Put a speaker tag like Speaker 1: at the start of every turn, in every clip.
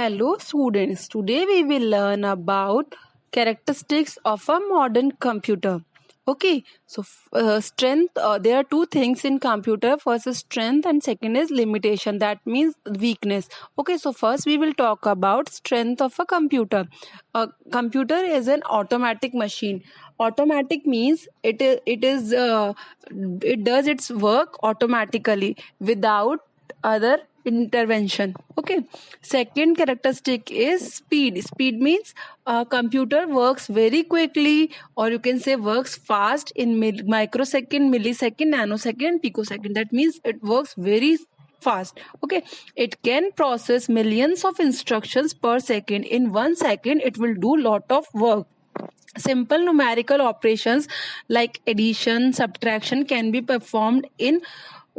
Speaker 1: Hello students, today we will learn about characteristics of a modern computer. Okay, so strength, there are two things in computer. First is strength and second is limitation, that means weakness. Okay, so first we will talk about strength of a computer. A computer is an automatic machine. Automatic means it does its work automatically without other intervention. Okay, second characteristic is speed means a computer works very quickly, or you can say works fast in microsecond, millisecond, nanosecond, picosecond. That means it works very fast. Okay, it can process millions of instructions per second. In 1 second it will do lot of work. Simple numerical operations like addition, subtraction can be performed in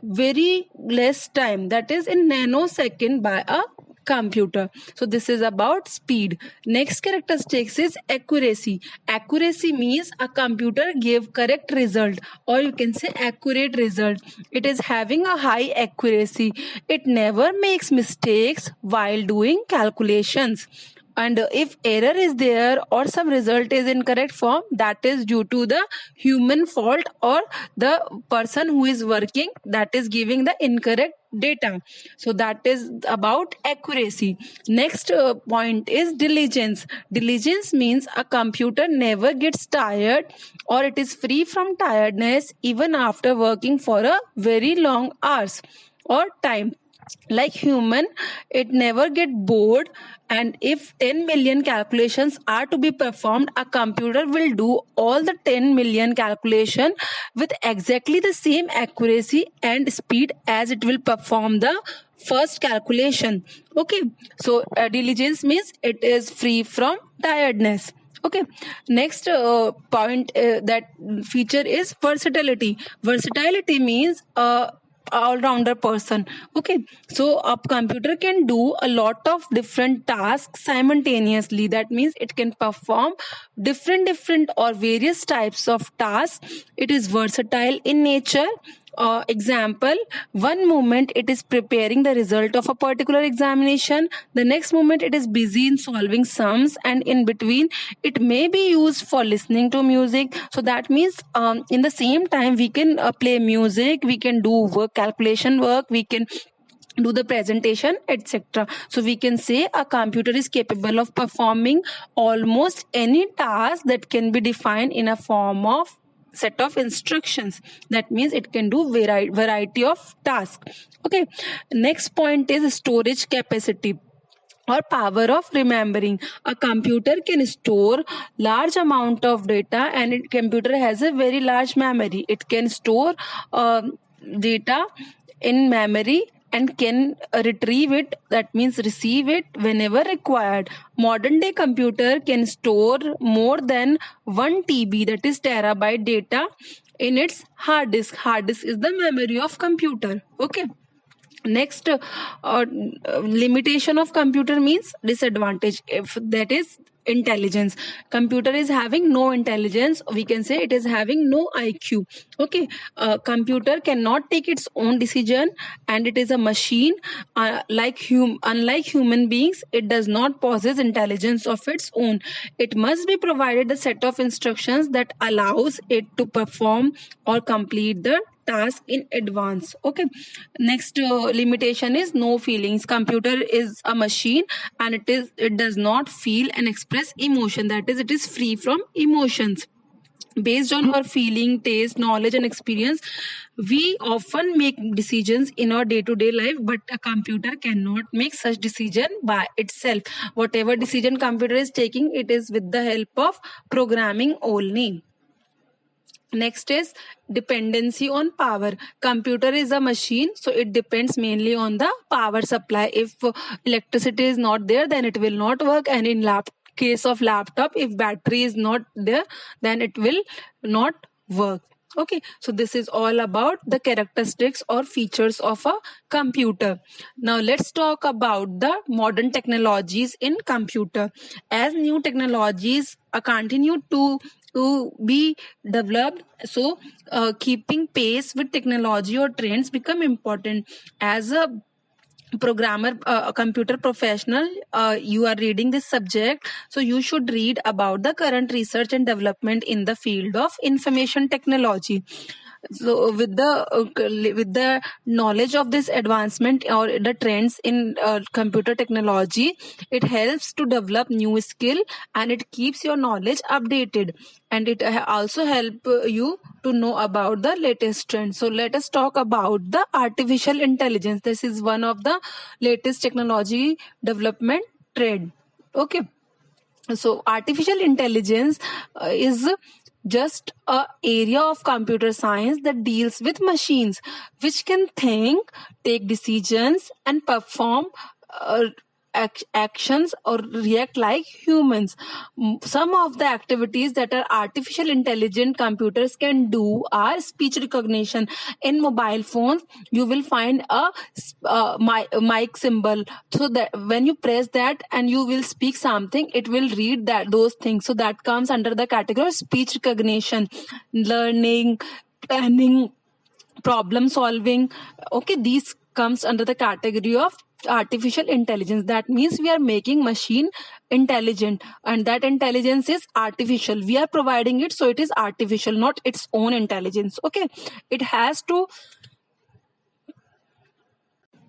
Speaker 1: very less time, that is in nanosecond, by a computer. So this is about speed. Next characteristics is accuracy. Accuracy means a computer give correct result, or you can say accurate result. It is having a high accuracy. It never makes mistakes while doing calculations, and if error is there or some result is in correct form, that is due to the human fault or the person who is working, that is giving the incorrect data. So that is about accuracy. Next point is diligence. Diligence means a computer never gets tired, or it is free from tiredness even after working for a very long hours or time. Like human, it never get bored, and if 10 million calculations are to be performed, a computer will do all the 10 million calculation with exactly the same accuracy and speed as it will perform the first calculation. Okay, so diligence means it is free from tiredness. Okay, next point, that feature is versatility. Versatility means all-rounder person. Okay, so a computer can do a lot of different tasks simultaneously. That means it can perform different or various types of tasks. It is versatile in nature. Example, one moment it is preparing the result of a particular examination, the next moment it is busy in solving sums, and in between it may be used for listening to music. So that means in the same time we can play music, we can do work, calculation work, we can do the presentation, etc. So we can say a computer is capable of performing almost any task that can be defined in a form of set of instructions. That means it can do variety of tasks. Okay, next point is storage capacity or power of remembering. A computer can store large amount of data, and computer has a very large memory. It can store data in memory and can retrieve it, that means receive it, whenever required. Modern day computer can store more than 1 TB, that is terabyte data, in its hard disk. Hard disk is the memory of computer. Okay, next limitation of computer means disadvantage, if that is intelligence. Computer is having no intelligence, we can say it is having no IQ. Okay, computer cannot take its own decision, and it is a machine. Unlike human beings, it does not possess intelligence of its own. It must be provided a set of instructions that allows it to perform or complete the task in advance. Okay, next limitation is no feelings. Computer is a machine, and it does not feel and express emotion, that is it is free from emotions. Based on our feeling, taste, knowledge and experience, we often make decisions in our day-to-day life, but a computer cannot make such decision by itself. Whatever decision computer is taking, it is with the help of programming only. Next is dependency on power. Computer is a machine, so it depends mainly on the power supply. If electricity is not there, then it will not work, and in case of laptop, if battery is not there, then it will not work. Okay, so this is all about the characteristics or features of a computer. Now let's talk about the modern technologies in computer. As new technologies continue to be developed, so keeping pace with technology or trends become important. As a programmer, a computer professional, you are reading this subject, so you should read about the current research and development in the field of information technology. So with the knowledge of this advancement or the trends in computer technology, it helps to develop new skill, and it keeps your knowledge updated, and it also help you to know about the latest trend. So let us talk about the artificial intelligence. This is one of the latest technology development trend. Okay, so artificial intelligence is just a area of computer science that deals with machines which can think, take decisions, and perform uh, actions or react like humans. Some of the activities that are artificial intelligent computers can do are speech recognition. In mobile phones, you will find a mic symbol, so that when you press that and you will speak something, it will read that those things. So that comes under the category of speech recognition. Learning, planning, problem solving, okay, these comes under the category of artificial intelligence. That means we are making machine intelligent, and that intelligence is artificial. We are providing it, so it is artificial, not its own intelligence. Okay, it has to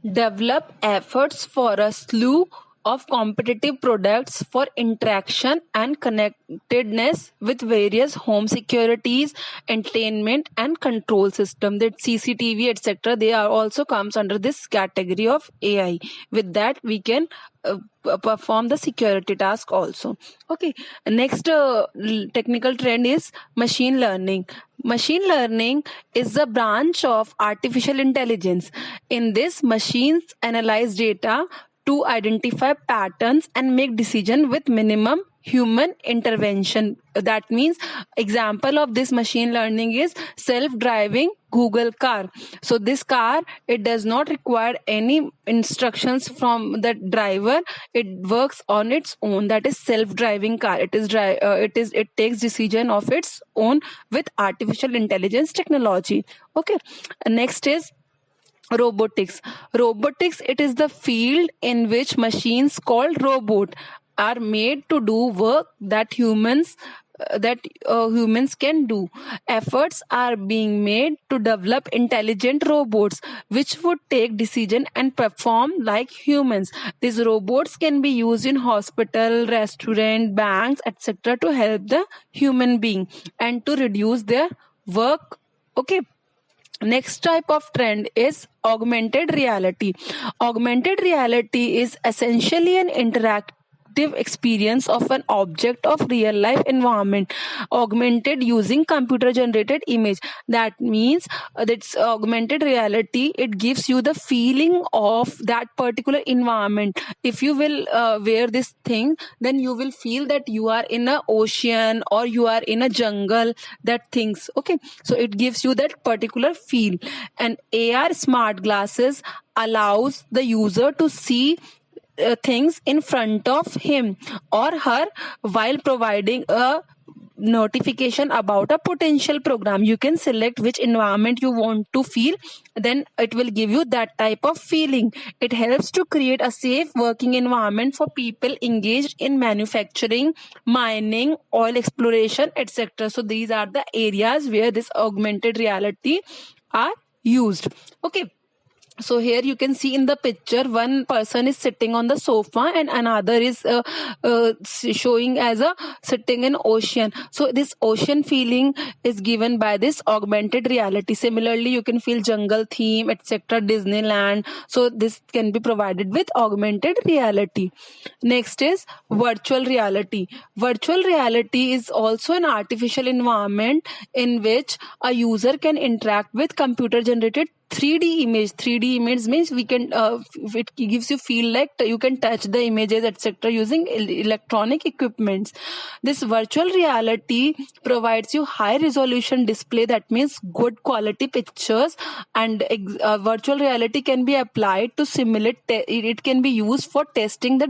Speaker 1: develop efforts for a slew of competitive products for interaction and connectedness with various home securities, entertainment, and control system. That CCTV, etc., they are also comes under this category of AI. With that, we can perform the security task also. Okay, next technical trend is machine learning. Machine learning is a branch of artificial intelligence. In this, machines analyze data to identify patterns and make decisions with minimum human intervention. That means example of this machine learning is self-driving Google car. So this car, it does not require any instructions from the driver. It works on its own. That is self-driving car. It takes decision of its own with artificial intelligence technology. Okay, next is robotics. Robotics, it is the field in which machines called robot are made to do work that humans can do. Efforts are being made to develop intelligent robots which would take decision and perform like humans. These robots can be used in hospital, restaurant, banks, etc., to help the human being and to reduce their work. Okay, next type of trend is augmented reality. Augmented reality is essentially an interactive experience of an object of real life environment augmented using computer generated image. That means that's augmented reality, it gives you the feeling of that particular environment. If you will wear this thing, then you will feel that you are in a ocean or you are in a jungle, that things. Okay, so it gives you that particular feel. And AR smart glasses allows the user to see things in front of him or her while providing a notification about a potential program. You can select which environment you want to feel, then it will give you that type of feeling. It helps to create a safe working environment for people engaged in manufacturing, mining, oil exploration, etc. So these are the areas where this augmented reality are used. Okay, so here you can see in the picture one person is sitting on the sofa and another is showing as a sitting in ocean. So this ocean feeling is given by this augmented reality. Similarly, you can feel jungle theme, etc., Disneyland. So this can be provided with augmented reality. Next is virtual reality. Virtual reality is also an artificial environment in which a user can interact with computer generated 3D image. 3D image means we can it gives you feel like you can touch the images, etc., using electronic equipments. This virtual reality provides you high resolution display, that means good quality pictures, and virtual reality can be applied to simulate it can be used for testing the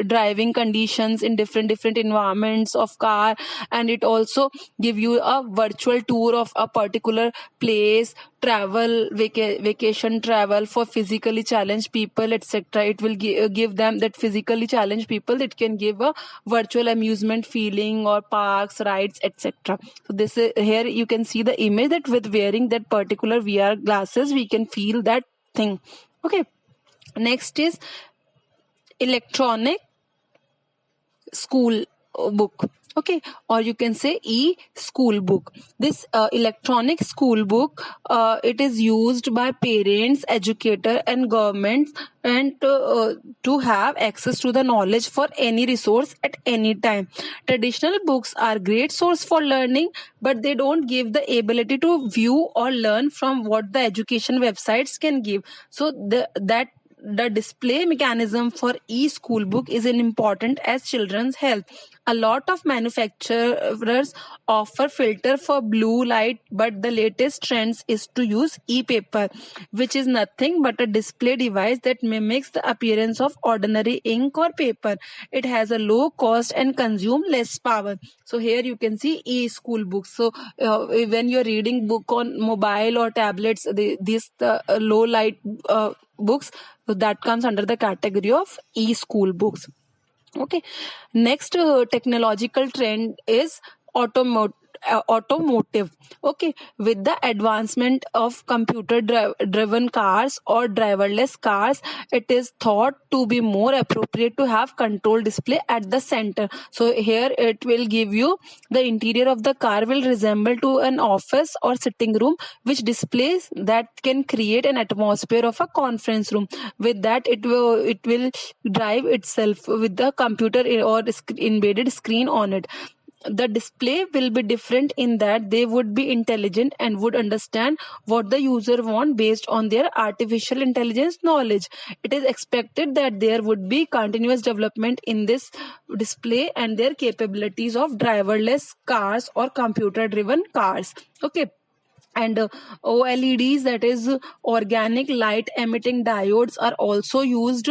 Speaker 1: driving conditions in different environments of car, and it also give you a virtual tour of a particular place, travel, vacation vacation travel for physically challenged people, etc. It will give them that physically challenged people. It can give a virtual amusement feeling or parks, rides, etc. So this is, here you can see the image that with wearing that particular VR glasses, we can feel that thing. Okay. Next is electronic school book. Okay, or you can say e-school book. This electronic school book, it is used by parents, educator, and governments, and to have access to the knowledge for any resource at any time. Traditional books are great source for learning, but they don't give the ability to view or learn from what the education websites can give. So the display mechanism for e-school book is an important as children's health. A lot of manufacturers offer filter for blue light, but the latest trends is to use e-paper, which is nothing but a display device that mimics the appearance of ordinary ink or paper. It has a low cost and consume less power. So here you can see e-school books. So when you're reading book on mobile or tablets, these low light books, so that comes under the category of e-school books. Okay. Next technological trend is automotive. Okay, with the advancement of computer driven cars or driverless cars, it is thought to be more appropriate to have control display at the center. So here it will give you the interior of the car will resemble to an office or sitting room, which displays that can create an atmosphere of a conference room. With that, it will drive itself with the computer or embedded screen on it. The display will be different in that they would be intelligent and would understand what the user want based on their artificial intelligence knowledge. It is expected that there would be continuous development in this display and their capabilities of driverless cars or computer driven cars. Okay. And OLEDs, that is organic light emitting diodes, are also used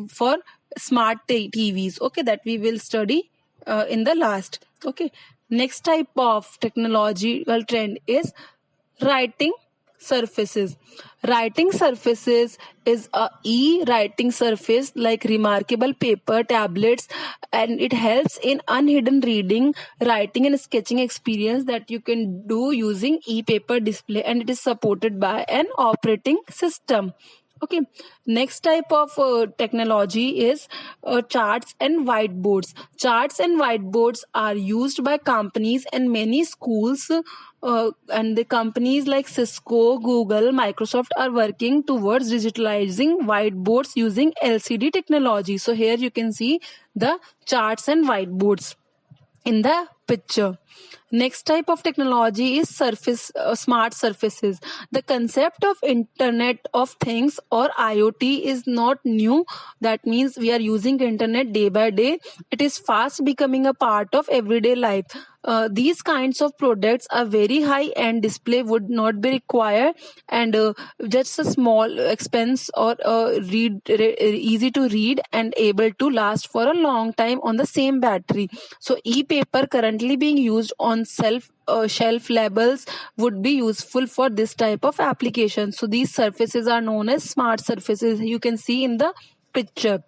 Speaker 1: for smart TVs. Okay, that we will study in the last. Okay, next type of technological trend is writing surfaces. Writing surfaces is a e-writing surface like remarkable paper tablets, and it helps in unhidden reading, writing, and sketching experience that you can do using e-paper display, and it is supported by an operating system. Okay, next type of technology is charts and whiteboards. Charts and whiteboards are used by companies and many schools, and the companies like Cisco, Google, Microsoft are working towards digitalizing whiteboards using LCD technology. So here you can see the charts and whiteboards in the picture. Next type of technology is smart surfaces. The concept of Internet of Things or IoT is not new. That means we are using internet day by day. It is fast becoming a part of everyday life. These kinds of products are very high end display would not be required, and just a small expense or easy to read and able to last for a long time on the same battery. So e-paper currently being used on shelf labels would be useful for this type of application. So these surfaces are known as smart surfaces. You can see in the picture.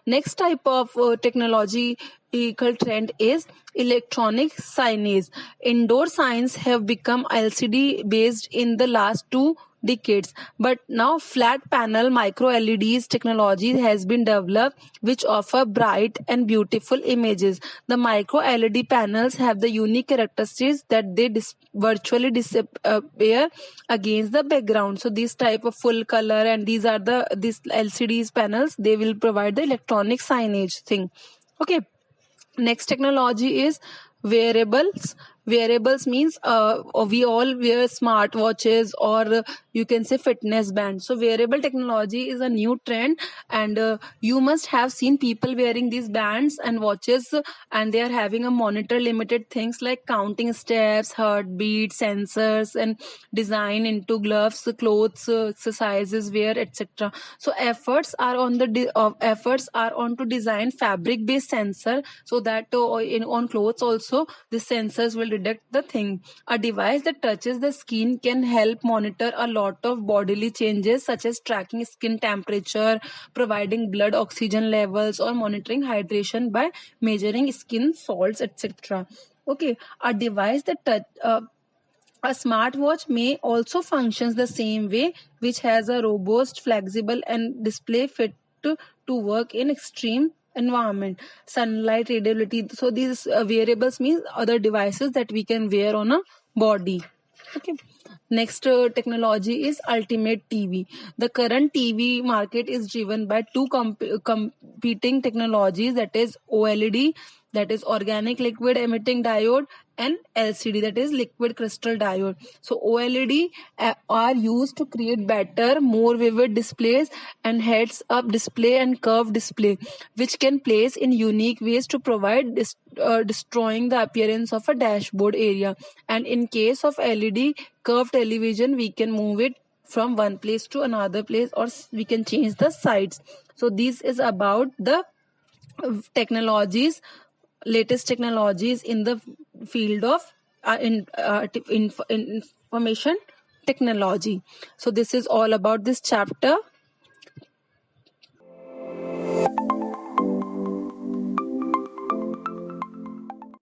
Speaker 1: Next type of technological trend is electronic signage. Indoor signs have become LCD based in the last 2 decades, but now flat panel micro LEDs technology has been developed, which offer bright and beautiful images. The micro LED panels have the unique characteristics that they virtually disappear against the background. So these type of full color, and these LCDs panels, they will provide the electronic signage thing. Okay. Next technology is wearables. Wearables means we all wear smart watches, or you can say fitness bands. So wearable technology is a new trend, and you must have seen people wearing these bands and watches, and they are having a monitor limited things like counting steps, heartbeat, sensors, and design into gloves, clothes, exercises wear, etc. So efforts are on to design fabric based sensor, so that on clothes also the sensors will detect the thing. A device that touches the skin can help monitor a lot of bodily changes, such as tracking skin temperature, providing blood oxygen levels, or monitoring hydration by measuring skin salts, etc. Okay, a device that a smartwatch may also functions the same way, which has a robust, flexible, and display fit to work in extreme environment. Sunlight, radiability. So these wearables means other devices that we can wear on a body. Okay. Next technology is ultimate TV. The current TV market is driven by two competing technologies, that is OLED, that is organic liquid emitting diode, and LCD, that is liquid crystal diode. So OLED are used to create better, more vivid displays and heads up display and curved display, which can place in unique ways to provide destroying the appearance of a dashboard area. And in case of LED curved television, we can move it from one place to another place, or we can change the sides. So this is about the technologies, latest technologies in the field of information technology. So this is all about this chapter.